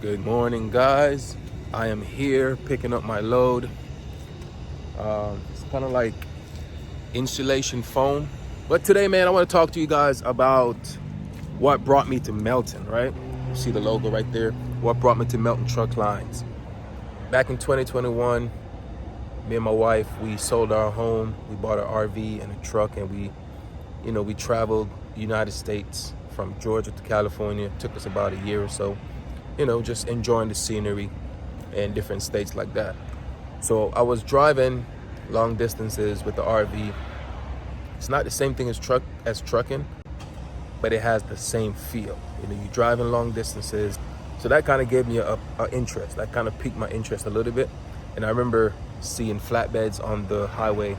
Good morning, guys. I am here picking up my load. It's kind of like insulation foam. But today, man, I want to talk to you guys about what brought me to Melton, right? You see the logo right there? What brought me to Melton Truck Lines. Back in 2021, me and my wife, we sold our home. We bought an RV and a truck, and we traveled the United States from Georgia to California. It took us about a year or so. Just enjoying the scenery in different states like that. So I was driving long distances with the RV. It's not the same thing as trucking, but it has the same feel. You're driving long distances. So that kind of gave me a interest. That kind of piqued my interest a little bit. And I remember seeing flatbeds on the highway,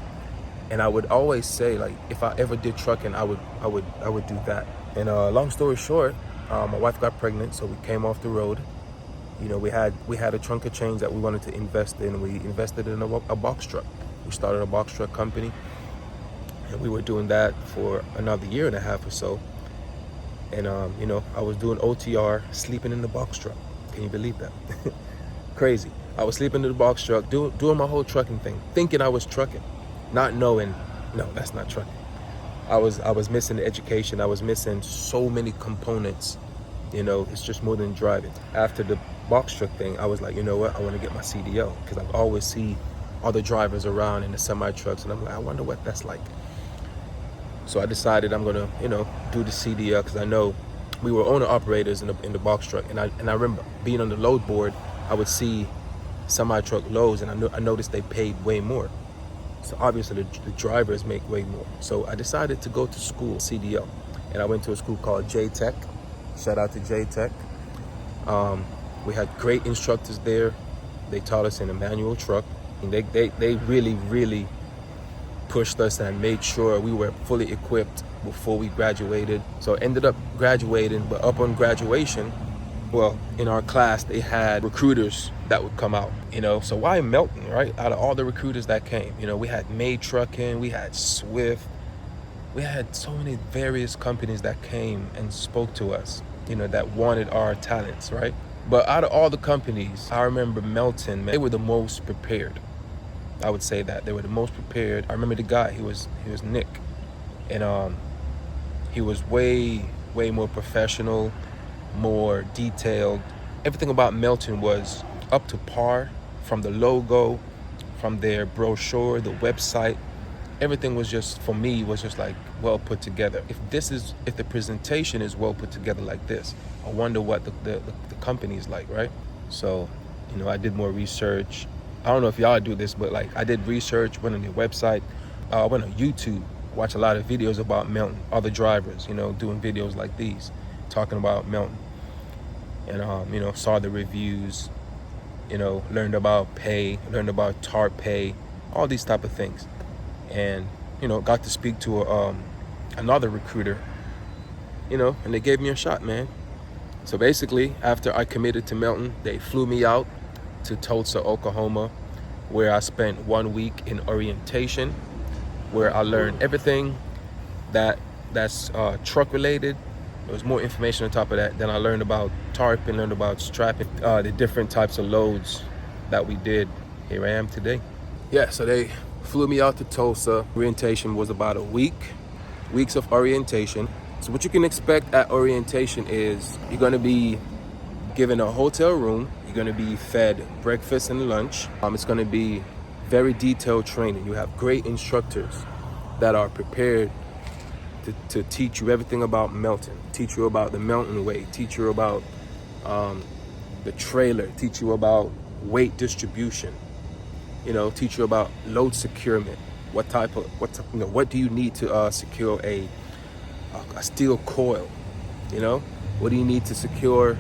and I would always say, like, if I ever did trucking, I would do that. And long story short, my wife got pregnant, so we came off the road. We had a chunk of change that we wanted to invest in. We invested in a box truck. We started a box truck company, and we were doing that for another year and a half or so. And I was doing OTR, sleeping in the box truck. Can you believe that? Crazy. I was sleeping in the box truck, doing my whole trucking thing, thinking I was trucking, not knowing, no, that's not trucking. I was missing the education. I was missing so many components. It's just more than driving. After the box truck thing, I was like, you know what? I want to get my CDL, because I always see other drivers around in the semi trucks, and I'm like, I wonder what that's like. So I decided I'm gonna, do the CDL, because I know we were owner operators in the box truck, and I remember being on the load board. I would see semi truck loads, and I noticed they paid way more. So obviously the drivers make way more. So I decided to go to school, CDL, and I went to a school called J-Tech. Shout out to J-Tech. We had great instructors there. They taught us in a manual truck. And they really, really pushed us and made sure we were fully equipped before we graduated. So I ended up graduating, but up on graduation, well, in our class, they had recruiters that would come out, So why Melton, right? Out of all the recruiters that came, we had May Trucking, we had Swift, we had so many various companies that came and spoke to us, that wanted our talents, right? But out of all the companies, I remember Melton, they were the most prepared. I would say that they were the most prepared. I remember the guy, he was Nick, and he was way more professional, more detailed. Everything about Melton was up to par, from the logo, from their brochure, the website. Everything was just, for me, was just like well put together. If the presentation is well put together like this, I wonder what the company is like, right? So, I did more research. I don't know if y'all do this, but like I did research, went on their website, went on YouTube, watched a lot of videos about Melton, other drivers, doing videos like these, talking about Melton. And saw the reviews, learned about pay, learned about TARP pay, all these type of things. And got to speak to another recruiter, and they gave me a shot, man. So basically, after I committed to Melton, they flew me out to Tulsa, Oklahoma, where I spent 1 week in orientation, where I learned everything that's truck related. There was more information on top of that. Then I learned about TARP and learned about strapping, the different types of loads that we did. Here I am today. Yeah, so they flew me out to Tulsa. Orientation was about weeks of orientation. So what you can expect at orientation is you're gonna be given a hotel room. You're gonna be fed breakfast and lunch. It's gonna be very detailed training. You have great instructors that are prepared to teach you everything about Melton, teach you about the Melton way, teach you about the trailer, teach you about weight distribution, teach you about load securement. What do you need to secure a steel coil? What do you need to secure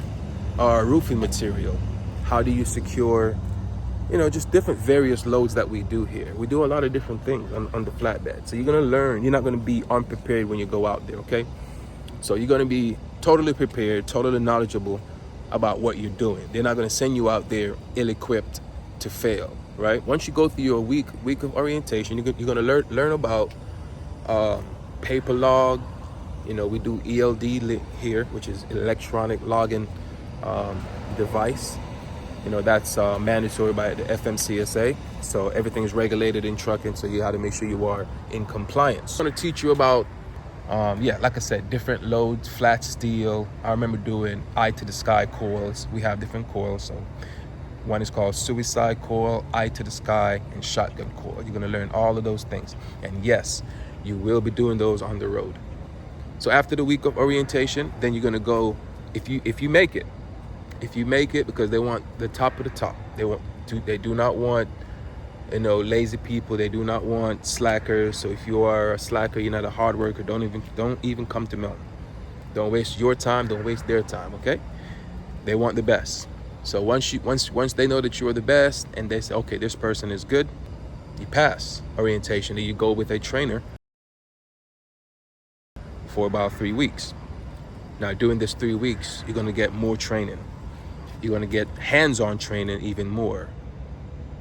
roofing material? How do you secure, just different various loads that we do here. We do a lot of different things on the flatbed. So you're gonna learn. You're not gonna be unprepared when you go out there, okay? So you're gonna be totally prepared, totally knowledgeable about what you're doing. They're not gonna send you out there ill-equipped to fail, right? Once you go through your week of orientation, you're gonna learn about paper log. We do ELD here, which is electronic logging device. You know, that's mandatory by the FMCSA. So everything is regulated in trucking, so you have to make sure you are in compliance. I'm gonna teach you about, yeah, like I said, different loads, flat steel. I remember doing eye to the sky coils. We have different coils. So one is called suicide coil, eye to the sky, and shotgun coil. You're gonna learn all of those things. And yes, you will be doing those on the road. So after the week of orientation, then you're gonna go, if you make it, because they want the top of the top. They do not want, you know, lazy people. They do not want slackers. So if you are a slacker, you're not a hard worker, don't even come to Melton. Don't waste your time, don't waste their time, okay? They want the best. So once they know that you are the best and they say, okay, this person is good, you pass orientation, and you go with a trainer for about 3 weeks. Now during this 3 weeks, you're gonna get more training. You're gonna get hands-on training even more.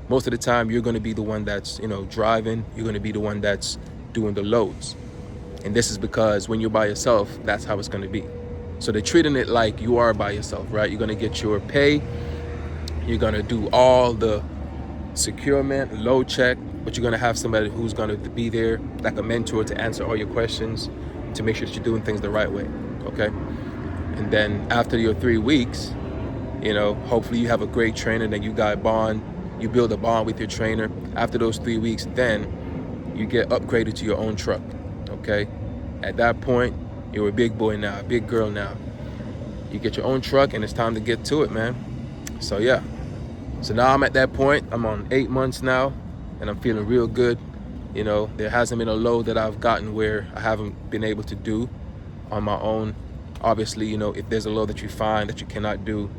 Most of the time, you're gonna be the one that's, you know, driving. You're gonna be the one that's doing the loads. And this is because when you're by yourself, that's how it's gonna be. So they're treating it like you are by yourself, right? You're gonna get your pay. You're gonna do all the securement, load check, but you're gonna have somebody who's gonna be there, like a mentor, to answer all your questions, to make sure that you're doing things the right way, okay? And then after your 3 weeks, you know, hopefully you have a great trainer, then you build a bond with your trainer. After those 3 weeks, then you get upgraded to your own truck, okay? At that point, you're a big boy now, a big girl now. You get your own truck and it's time to get to it, man. So yeah, so now I'm at that point. I'm on 8 months now and I'm feeling real good. You know, there hasn't been a load that I've gotten where I haven't been able to do on my own. Obviously, you know, if there's a load that you find that you cannot do,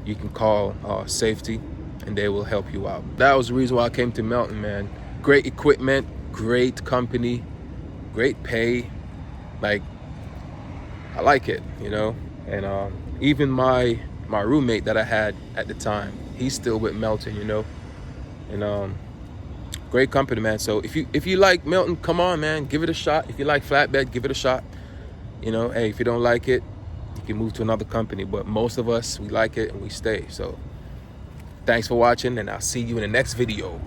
you can call safety and they will help you out. That was the reason why I came to Melton, man. Great equipment, great company, great pay. Like, I like it, you know? And even my roommate that I had at the time, he's still with Melton, you know? And great company, man. So if you like Melton, come on, man, give it a shot. If you like flatbed, give it a shot. You know, hey, if you don't like it, you can move to another company, but most of us, we like it and we stay. So thanks for watching, and I'll see you in the next video.